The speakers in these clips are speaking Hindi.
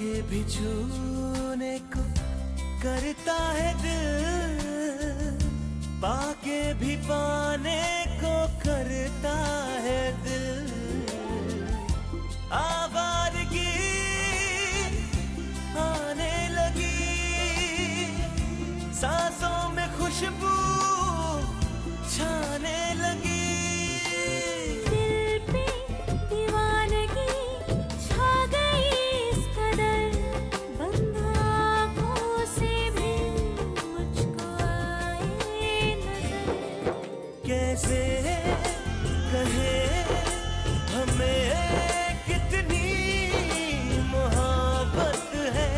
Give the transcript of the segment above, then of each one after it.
के भी छूने को करता है दिल, पाके भी पाने को करता है दिल। आवारगी आने लगी, सांसों में खुशबू छाने लगी। कैसे कहे हमें कितनी मोहब्बत है,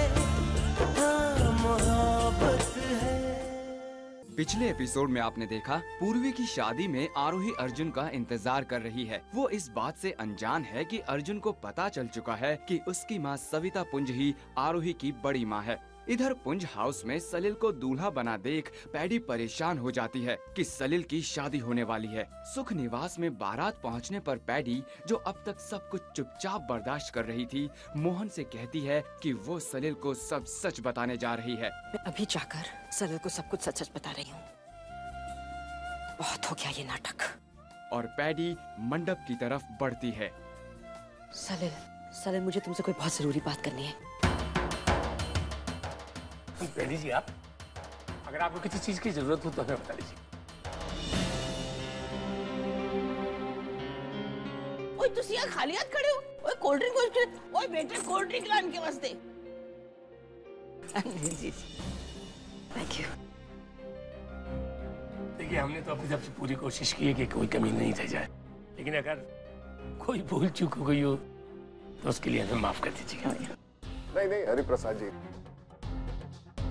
हाँ मोहब्बत है। पिछले एपिसोड में आपने देखा पूर्वी की शादी में आरोही अर्जुन का इंतजार कर रही है। वो इस बात से अनजान है कि अर्जुन को पता चल चुका है कि उसकी माँ सविता पुंज ही आरोही की बड़ी माँ है। इधर पुंज हाउस में सलिल को दूल्हा बना देख पैडी परेशान हो जाती है कि सलिल की शादी होने वाली है। सुख निवास में बारात पहुंचने पर पैडी, जो अब तक सब कुछ चुपचाप बर्दाश्त कर रही थी, मोहन से कहती है कि वो सलिल को सब सच बताने जा रही है। मैं अभी जाकर सलिल को सब कुछ सच सच बता रही हूँ। बहुत हो गया ये नाटक। और पैडी मंडप की तरफ बढ़ती है। सलिल, मुझे तुमसे कोई बहुत जरूरी बात करनी है। पैडी जी, आप अगर आपको किसी चीज की जरूरत हो तो हमें बता दीजिए। ओए तुसी यहाँ खाली हाथ खड़े हो? ओए कोल्ड ड्रिंक, ओए बेटे कोल्ड ड्रिंक लाने के वास्ते। जी थैंक यू। देखिए, हमने तो अपनी तरफ से पूरी कोशिश की है कि कोई कमी नहीं रह जाए, लेकिन अगर कोई भूल चूक हो गई हो तो उसके लिए हमें माफ कर दीजिएगा। नहीं हरिप्रसाद जी,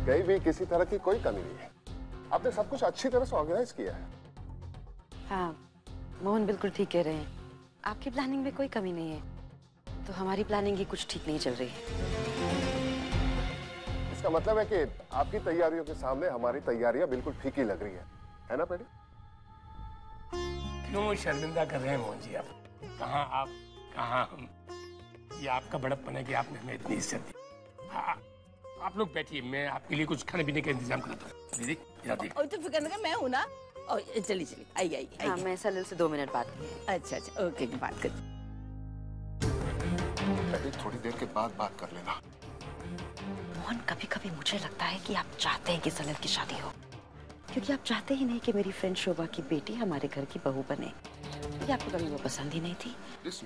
कहीं भी किसी तरह की कोई कमी नहीं है। आपने सब कुछ अच्छी तरह से ऑर्गेनाइज किया है। हाँ, मोहन बिल्कुल ठीक कह रहे हैं। आपकी प्लानिंग में कोई कमी नहीं है, तो हमारी प्लानिंग ही कुछ ठीक नहीं चल रही है। इसका मतलब है कि आपकी तैयारियों के सामने हमारी तैयारियां बिल्कुल फीकी लग रही है ना पैडी? क्यों शर्मिंदा कर रहे हैं मोहन जी? आप कहाँ आप कहाँ हम? ये आपका बड़प्पन है कि आपने हमें इतनी इज्जत दी। हाँ, आप लोग बैठिए, मैं आपके लिए कुछ खाने पीने का इंतजाम करता हूँ। दीदी और तो फिक्र नहीं, मैं हूँ ना। और चलिए आई। हाँ, मैं सलिल से 2 मिनट बात करूँ। अच्छा ओके, बात कर। थोड़ी देर के बाद बात कर लेना। मोहन, कभी कभी मुझे लगता है कि आप चाहते हैं कि सलिल की शादी हो, क्योंकि आप चाहते ही नहीं कि मेरी फ्रेंड शोभा की बेटी हमारे घर की बहू बने। ये आपको कभी वो पसंद ही नहीं थी। Just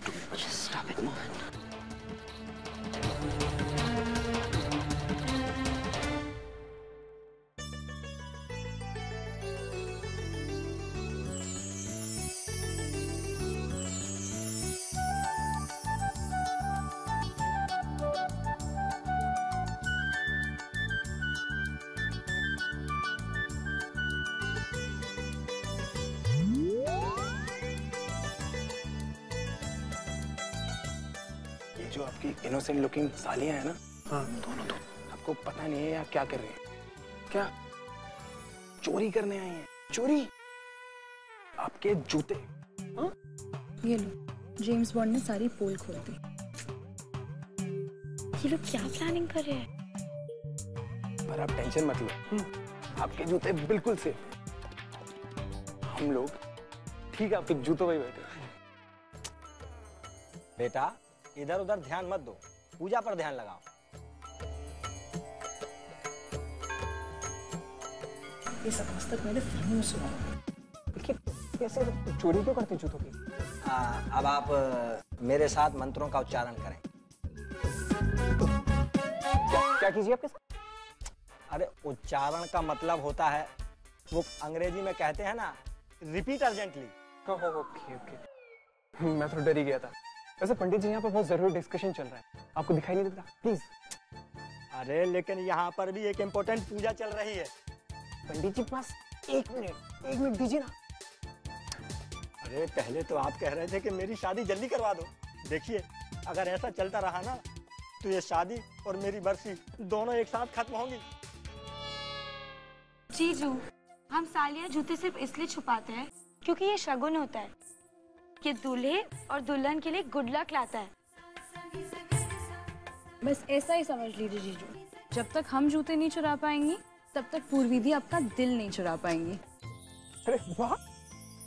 stop it, Mohan. जो आपकी इनोसेंट लुकिंग सालियां है ना, हाँ, दोनों तो आपको पता नहीं है आप क्या कर रही हैं? क्या चोरी करने आई हैं? चोरी? आपके जूते। हाँ? ये लो, जेम्स बॉन्ड ने सारी पोल खोल दी। ये लोग क्या प्लानिंग कर रहे हैं? पर आप टेंशन मत लो, आपके जूते बिल्कुल सेफ। हम लोग ठीक है आपके जूतों पे बैठे। बेटा, इधर उधर ध्यान मत दो, पूजा पर ध्यान लगाओ। ये सब आज तक मैंने फिल्मों में सुना है। कैसे चोरी क्यों करते जूतों की? अब आप मेरे साथ मंत्रों का उच्चारण करें। क्या कीजिए आपके साथ? अरे, उच्चारण का मतलब होता है, वो अंग्रेजी में कहते हैं ना, रिपीट अर्जेंटली। ओके। मैं तो डर ही गया था। वैसे पंडित जी, यहाँ पर बहुत जरूरी डिस्कशन चल रहा है, आपको दिखाई नहीं देता? प्लीज। अरे लेकिन यहाँ पर भी एक इम्पोर्टेंट पूजा चल रही है। पंडित जी पास एक मिनट दीजिए ना। अरे पहले तो आप कह रहे थे कि मेरी शादी जल्दी करवा दो। देखिए, अगर ऐसा चलता रहा ना, तो ये शादी और मेरी बरसी दोनों एक साथ खत्म होंगी। जीजू, हम सालियाँ जूते सिर्फ इसलिए छुपाते हैं क्योंकि ये शगुन होता है। ये दूल्हे और दुल्हन के लिए गुड लक लाता है। बस ऐसा ही समझ लीजिए जीजू, जब तक हम जूते नहीं चुरा पाएंगी तब तक पूर्वी भी आपका दिल नहीं चुरा पाएंगी। अरे वाह,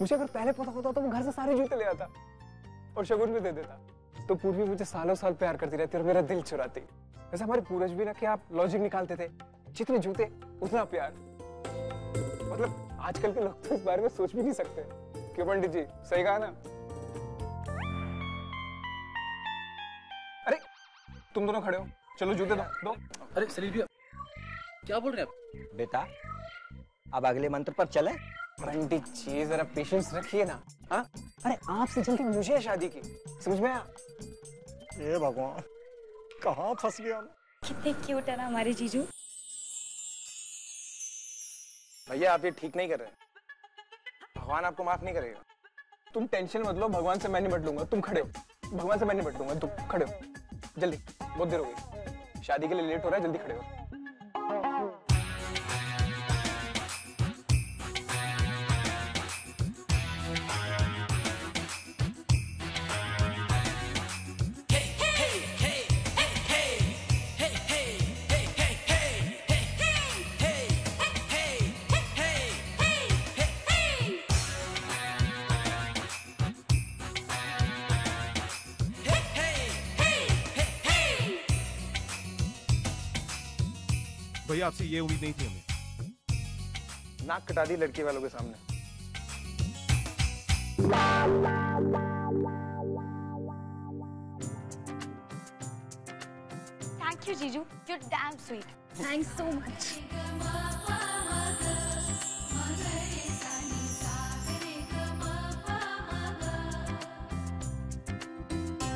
मुझे अगर पहले पता होता तो मैं घर से सारे जूते ले आता और शगुन में दे देता, तो पूर्वी मुझे सालों साल प्यार करती रहती और मेरा दिल चुराती। वैसे हमारे पूरज भी ना कि आप लॉजिक निकालते थे, जितने जूते उतना प्यार। मतलब आजकल के लोग तो इस बारे में सोच भी नहीं सकते। क्यों पंडित जी, सही कहा ना? अरे तुम दोनों खड़े हो, चलो जूते दो। अरे सलील भैया, क्या बोल रहे हैं आप? बेटा अब अगले मंत्र पर चले। पंडित जी जरा पेशेंस रखिए ना। हाँ, अरे आपसे जल्दी मुझे शादी की, समझ में आया? ये भगवान, कहाँ फंस गया मैं? कितने क्यूट है ना हमारे जीजू। भैया आप ये ठीक नहीं कर रहे, भगवान आपको माफ नहीं करेगा। तुम टेंशन मत लो, भगवान से मैं निपट लूंगा। तुम खड़े हो, भगवान से मैं निपट लूंगा। तुम खड़े हो, जल्दी, बहुत देर हो गई, शादी के लिए लेट हो रहा है, जल्दी खड़े हो। भैया आपसे ये उम्मीद नहीं थी हमें। नाक कटा दी लड़की वालों के सामने। थैंक यू जीजू, you are damn sweet. Thanks so much.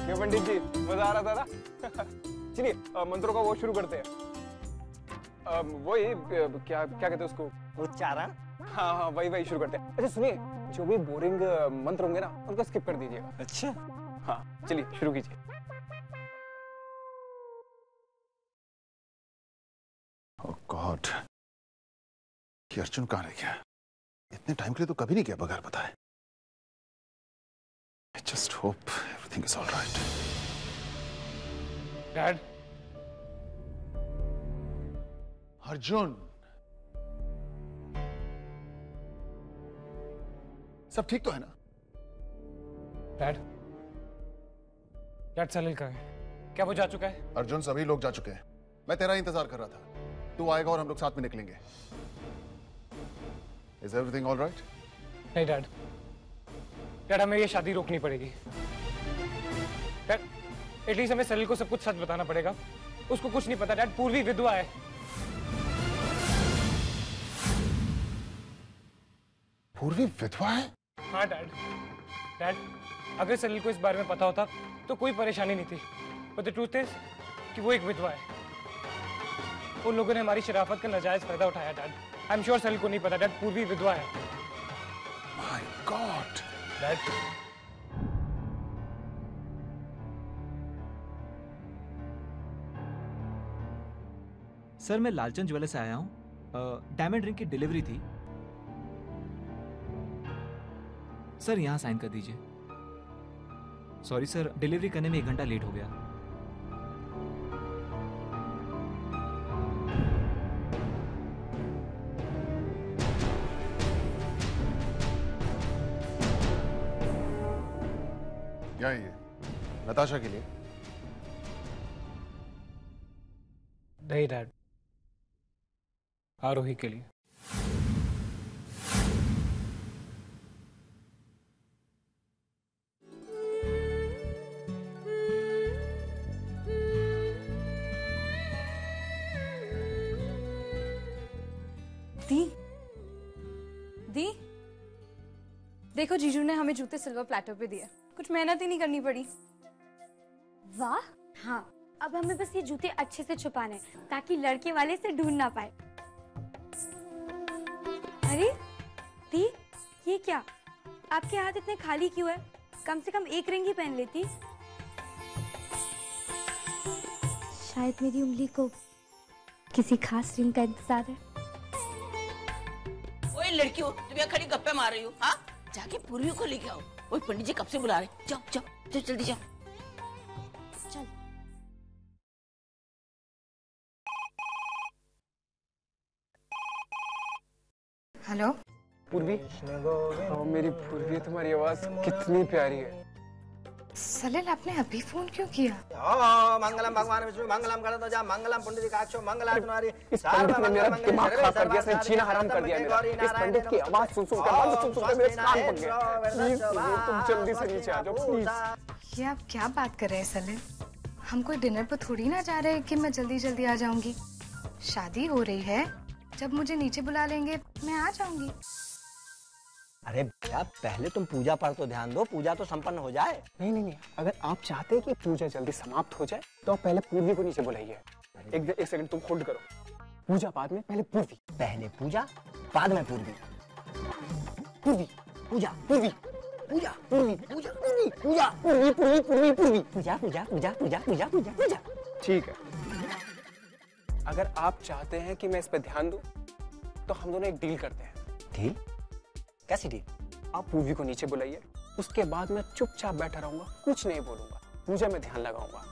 क्यों पंडित जी, मजा आ रहा था ना? चलिए मंत्रों का वो शुरू करते हैं। वही क्या कहते हैं उसको, उच्चारण। हाँ हाँ वही शुरू करते हैं। अच्छा सुनिए, जो भी बोरिंग मंत्र होंगे ना उनको स्किप कर दीजिएगा। अच्छा हाँ चलिए शुरू कीजिए। ओह गॉड, ये अर्जुन कहाँ रह गया? इतने टाइम के लिए तो कभी नहीं किया बगैर बताए। I just hope everything is all right. Dad. Arjun, सब ठीक तो है ना? डैड, सलील कहाँ है? क्या वो जा चुका है? अर्जुन सभी लोग जा चुके हैं। मैं तेरा इंतजार कर रहा था, तू आएगा और हम लोग साथ में निकलेंगे। Is everything all right? नहीं डैड, हमें ये शादी रोकनी पड़ेगी। डैड, एटलीस्ट हमें सलील को सब कुछ सच बताना पड़ेगा। उसको कुछ नहीं पता डैड, पूर्वी विधवा है। पूर्वी विधवा है? हाँ डैड, अगर सलील को इस बारे में पता होता तो कोई परेशानी नहीं थी। बट द ट्रूथ इज कि वो एक विधवा है। उन लोगों ने हमारी शराफत का नाजायज फायदा उठाया डैड। आई एम श्योर सलील को नहीं पता डैड, पूर्वी विधवा है। माय गॉड डैड, सर मैं लालचंद ज्वेलर्स से आया हूँ। डायमंड रिंग की डिलीवरी थी। सर यहाँ साइन कर दीजिए। सॉरी सर, डिलीवरी करने में 1 घंटा लेट हो गया। क्या है ये? नताशा के लिए? नहीं डैड, आरोही के लिए। दी, देखो जीजू ने हमें जूते सिल्वर प्लेटर पे दिए, कुछ मेहनत ही नहीं करनी पड़ी। वाह। हाँ, अब हमें बस ये जूते अच्छे से छुपाने ताकि लड़के वाले से ढूंढ ना पाए। अरे दी, ये क्या? आपके हाथ इतने खाली क्यों है? कम से कम एक रिंग ही पहन लेती। शायद मेरी उंगली को किसी खास रिंग का इंतजार है। ओए लड़कियों, तुम यहाँ खड़ी गप्पे मार रही हो? हाँ, जाके पूर्वी को लेके आओ। ओए पंडित जी कब से बुला रहे, जाओ जाओ जल्दी जाओ। हेलो पूर्वी। मेरी पूर्वी, तुम्हारी आवाज कितनी प्यारी है। सलिल, आपने अभी फोन क्यों किया? मंगलम भगवान विष्णु मंगलम गणध्वजा मंगलम पुंडरीकाक्षो मंगलाचनारि। इस पंडित ने मेरा दिमाग खराब कर दिया, इसने जीना हराम कर दिया मेरा। इस पंडित की आवाज सुन सुन कर मेरे कान पक गए। प्लीज तुम जल्दी से नीचे आ जाओ प्लीज। ये आप क्या बात कर रहे हैं सलिल? हम कोई डिनर पर थोड़ी ना जा रहे हैं कि मैं जल्दी जल्दी आ जाऊंगी। शादी हो रही है, जब मुझे नीचे बुला लेंगे मैं आ जाऊंगी। अरे बेटा, पहले तुम पूजा पर तो ध्यान दो, पूजा तो संपन्न हो जाए। नहीं, अगर आप चाहते हैं कि पूजा जल्दी समाप्त हो जाए तो आप पहले पूर्वी को नीचे बुलाइए। एक सेकंड तुम होल्ड करो। पूजा बाद में, पहले पूर्वी। पहले पूजा बाद में पूर्वी। पूर्वी, पूजा, पूर्वी, पूजा, पूर्वी, पूजा, पूर्वी, पूजा, पूर्वी, पूर्वी, पूर्वी, पूर्वी, पूजा, पूजा, पूजा, पूजा, पूजा, पूजा, पूजा। ठीक है। अगर आप चाहते हैं कि मैं इस पर ध्यान दूं तो हम दोनों एक डील करते हैं। डील? कैसी डील? आप पूर्वी को नीचे बुलाइए, उसके बाद मैं चुपचाप बैठा रहूंगा, कुछ नहीं बोलूंगा, पूजा में ध्यान लगाऊंगा।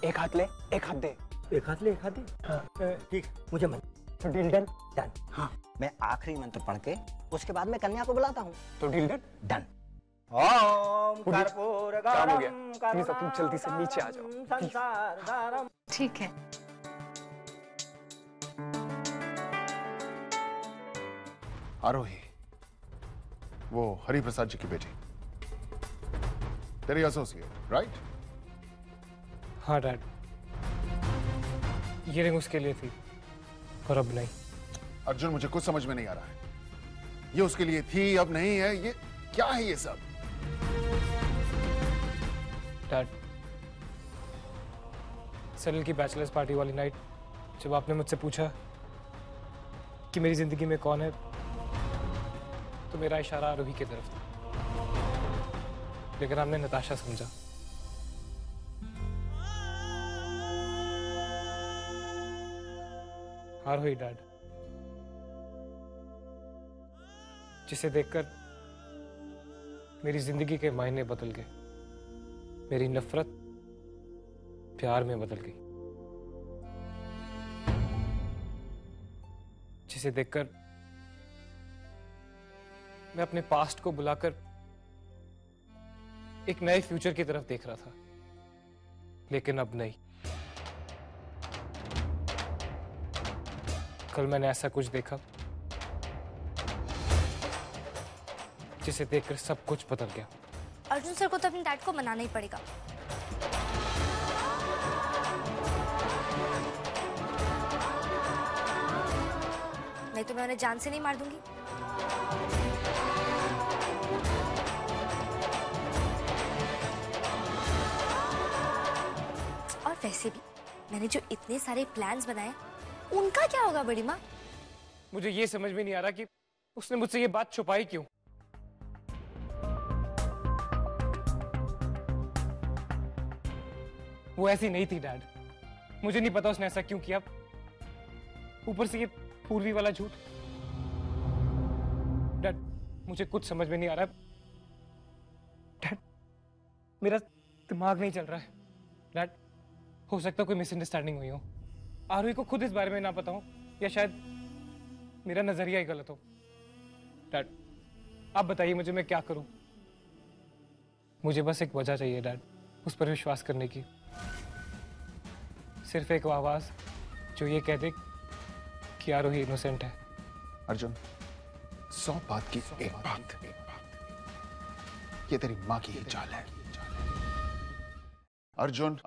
एक हाथ ले, एक हाथ दे। एक हाथ ले, एक हाथ दे। हाँ, ठीक, मुझे मन। तो डील डन? डन। हाँ, मैं आखिरी मंत्र पढ़ के उसके बाद मैं कन्या को बुलाता हूँ। तो डील डन? डन। ओम कर्पूर काम हो गया। प्लीज तुम जल्दी से नीचे आ जाओ। ठीक है। आरोही, वो हरिप्रसाद जी की बेटी, तेरी एसोसिएट, राइट? हाँ डैड, ये रिंग उसके लिए थी और अब नहीं। अर्जुन, मुझे कुछ समझ में नहीं आ रहा है। ये उसके लिए थी, अब नहीं है, ये क्या है ये सब? डैड, सलिल की बैचलर्स पार्टी वाली नाइट जब आपने मुझसे पूछा कि मेरी जिंदगी में कौन है, तो मेरा इशारा आरोही की तरफ था, लेकिन आपने नताशा समझा। आरोही डैड, जिसे देखकर मेरी जिंदगी के मायने बदल गए, मेरी नफरत प्यार में बदल गई, जिसे देखकर मैं अपने पास्ट को बुलाकर एक नए फ्यूचर की तरफ देख रहा था, लेकिन अब नहीं। कल मैंने ऐसा कुछ देखा जिसे देखकर सब कुछ बदल गया। अर्जुन सर को तो अपने डैड को मनाना ही पड़ेगा। नहीं तो मैं उन्हें जान से नहीं मार दूंगी। और वैसे भी मैंने जो इतने सारे प्लान्स बनाए, उनका क्या होगा बड़ी माँ? मुझे ये समझ में नहीं आ रहा कि उसने मुझसे ये बात छुपाई क्यों। वो ऐसी नहीं थी डैड, मुझे नहीं पता उसने ऐसा क्यों किया। ऊपर से ये पूर्वी वाला झूठ। डैड, मुझे कुछ समझ में नहीं आ रहा। डैड, मेरा दिमाग नहीं चल रहा है। डैड, हो सकता कोई मिसअंडरस्टैंडिंग हुई हो, आरोही को खुद इस बारे में ना पता हो, या शायद मेरा नजरिया ही गलत हो। डैड, आप बताइए मुझे मैं क्या करूं? मुझे बस एक वजह चाहिए डैड, उस पर विश्वास करने की। सिर्फ एक आवाज जो ये कह दे कि आरोही इनोसेंट है। अर्जुन, 100 बात की एक बात, ये तेरी माँ की ही चाल है। अर्जुन,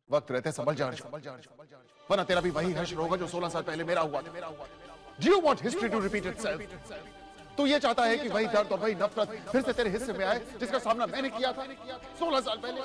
वक्त रहते संभल जा, वरना तेरा भी वही हश्र होगा जो 16 साल पहले मेरा हुआ था। Do you want history to repeat itself? तू ये चाहता है कि वही दर्द और वही नफरत फिर से तेरे हिस्से में आए जिसका सामना मैंने किया था 16 साल पहले।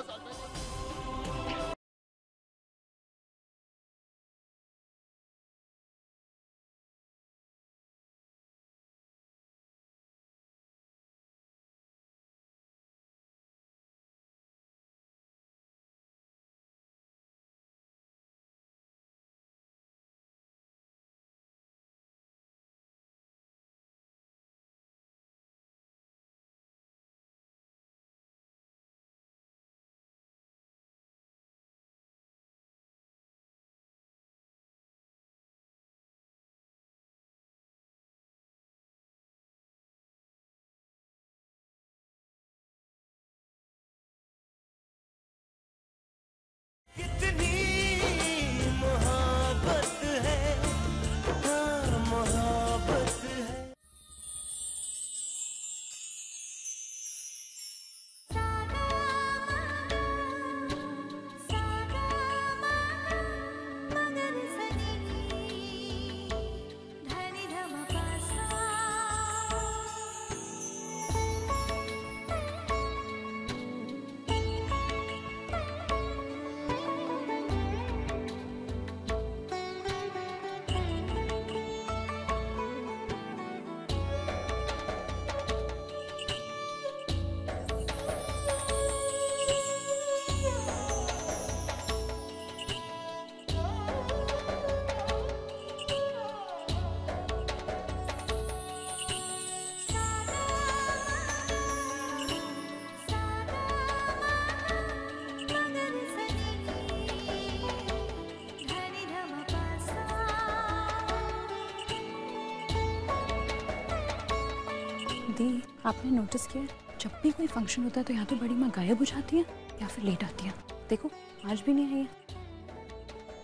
दी, आपने नोटिस किया जब भी कोई फंक्शन होता है तो या तो बड़ी माँ गायब हो जाती है या फिर लेट आती है। देखो आज भी नहीं आई है।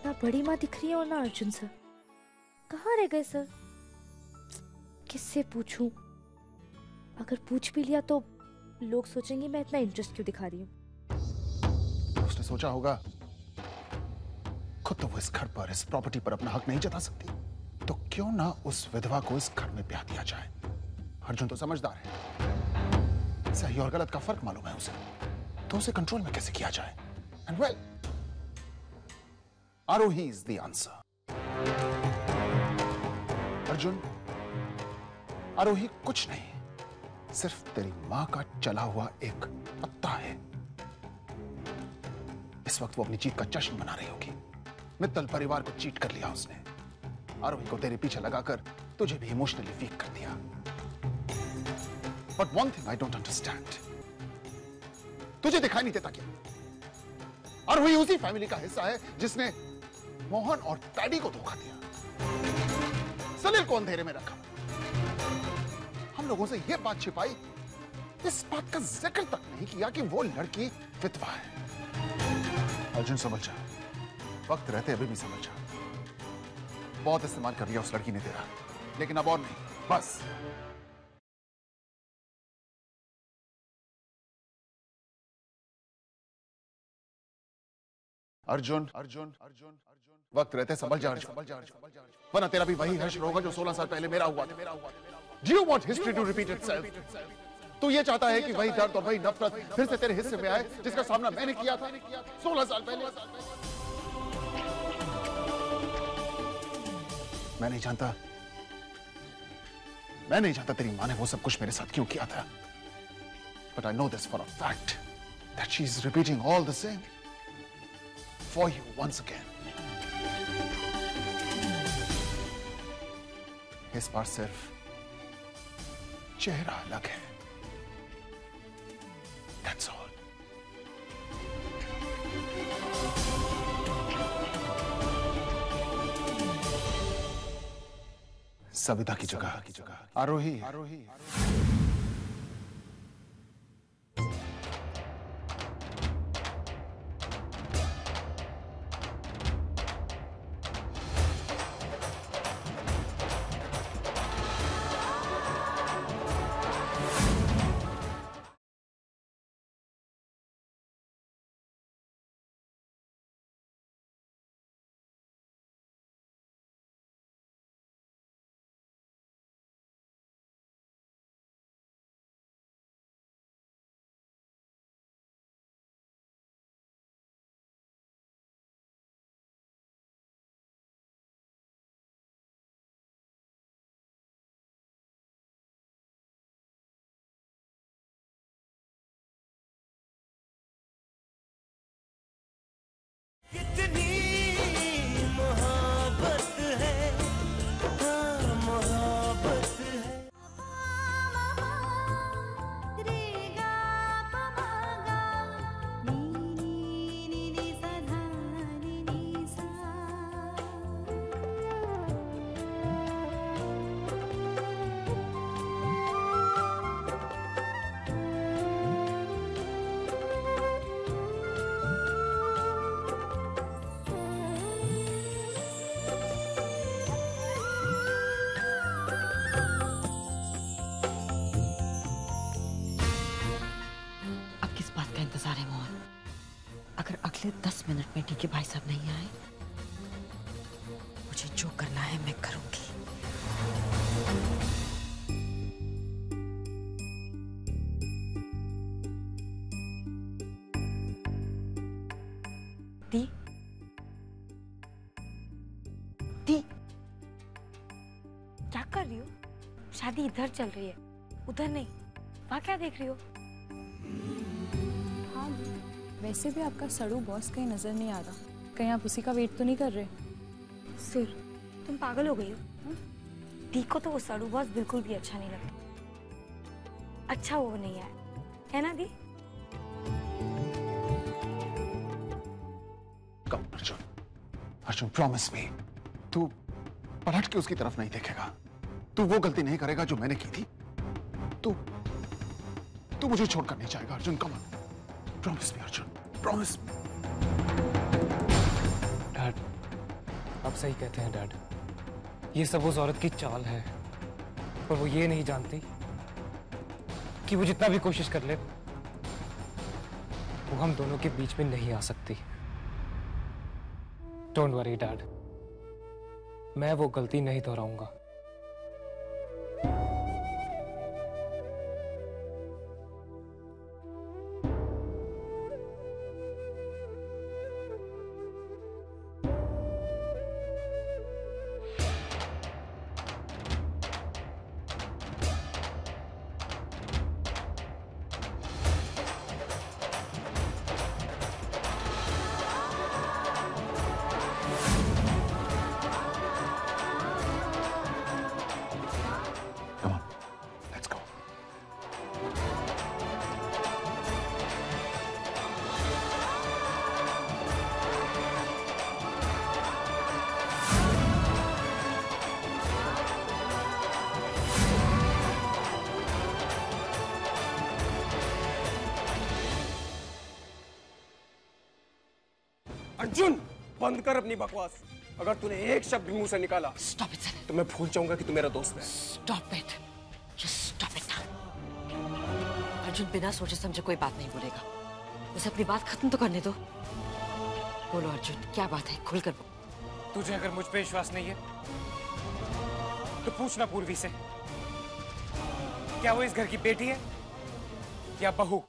ना बड़ी माँ दिख रही है और ना अर्जुन सर। कहाँ रह गए सर? किससे पूछूं? अगर पूछ भी लिया तो लोग सोचेंगे मैं इतना इंटरेस्ट क्यों दिखा रही हूँ। उसने सोचा होगा खुद तो वो इस घर पर, इस प्रॉपर्टी पर अपना हक नहीं जता सकती, तो क्यों ना उस विधवा को इस घर में ब्याह दिया जाए। अर्जुन तो समझदार है, सही और गलत का फर्क मालूम है उसे, तो उसे कंट्रोल में कैसे किया जाए। And well, Aarohi is the answer. Arjun, Aarohi कुछ नहीं, सिर्फ तेरी मां का चला हुआ एक पत्ता है। इस वक्त वो अपनी जीत का जश्न मना रही होगी। मित्तल परिवार को चीट कर लिया उसने, आरोही को तेरे पीछे लगाकर तुझे भी इमोशनली वीक कर दिया। But one thing I don't understand, तुझे दिखाई नहीं देता क्या? आरोही उसी फैमिली का हिस्सा है जिसने मोहन और डैडी को धोखा दिया, सलील को अंधेरे में रखा, हम लोगों से यह बात छिपाई, इस बात का जिक्र तक नहीं किया कि वो लड़की विधवा है। अर्जुन समझ जा, वक्त रहते अभी भी समझ जा। बहुत इस्तेमाल कर लिया उस लड़की ने तेरा, लेकिन अब और नहीं, बस। अर्जुन, अर्जुन, अर्जुन, वक्त रहते संभल जा, वरना तेरा भी वही हश्र होगा जो 16 साल पहले मेरा हुआ था। Do you want history to repeat itself? तू ये चाहता है कि वही दर्द और वही नफरत फिर से तेरे हिस्से में आए जिसका सामना मैंने किया था 16 साल पहले। मैं नहीं जानता तेरी माँ ने वो सब कुछ मेरे साथ क्यों किया था, but I know this for a fact that she's repeating all the same for you once again. इस बार सिर्फ चेहरा अलग है, that's all. सविता की जगह आरोही। कितनी मोहब्बत है, हाँ मोहब्बत है। इंतजार है मोहन। अगर अगले 10 मिनट में टीके भाई साहब नहीं आए, मुझे जो करना है मैं करूंगी। दी, दी, क्या कर रही हो? शादी इधर चल रही है, उधर नहीं। वहाँ क्या देख रही हो? हाँ, वैसे भी आपका सड़ू बॉस कहीं नजर नहीं आ रहा। कहीं आप उसी का वेट तो नहीं कर रहे? सुर, तुम पागल हो गई हो? दी को तो वो सड़ू बॉस बिल्कुल भी अच्छा नहीं लगता। अच्छा वो नहीं है ना दी? कम अर्जुन, अर्जुन प्रॉमिस मी, तू पलट के उसकी तरफ नहीं देखेगा। तू वो गलती नहीं करेगा जो मैंने की थी। तू मुझे छोड़कर नहीं जाएगा Arjun, come on, promise me Arjun, promise. Dad, आप सही कहते हैं डैड, ये सब उस औरत की चाल है, पर वो ये नहीं जानती कि वो जितना भी कोशिश कर ले वो हम दोनों के बीच में नहीं आ सकती। डोंट वरी डैड, मैं वो गलती नहीं दोहराऊंगा। अर्जुन, बंद कर अपनी बकवास। अगर तूने एक शब्द भी मुंह से निकाला Stop it, Salil. तो मैं भूल जाऊंगा कि तू मेरा दोस्त है। Stop it. Just stop it now. Arjun बिना सोचे समझे कोई बात नहीं बोलेगा। उसे अपनी बात खत्म तो करने दो। बोलो अर्जुन, क्या बात है? खुलकर बोलो। तुझे अगर मुझ पे विश्वास नहीं है तो पूछना पूर्वी से, क्या वो इस घर की बेटी है या बहू?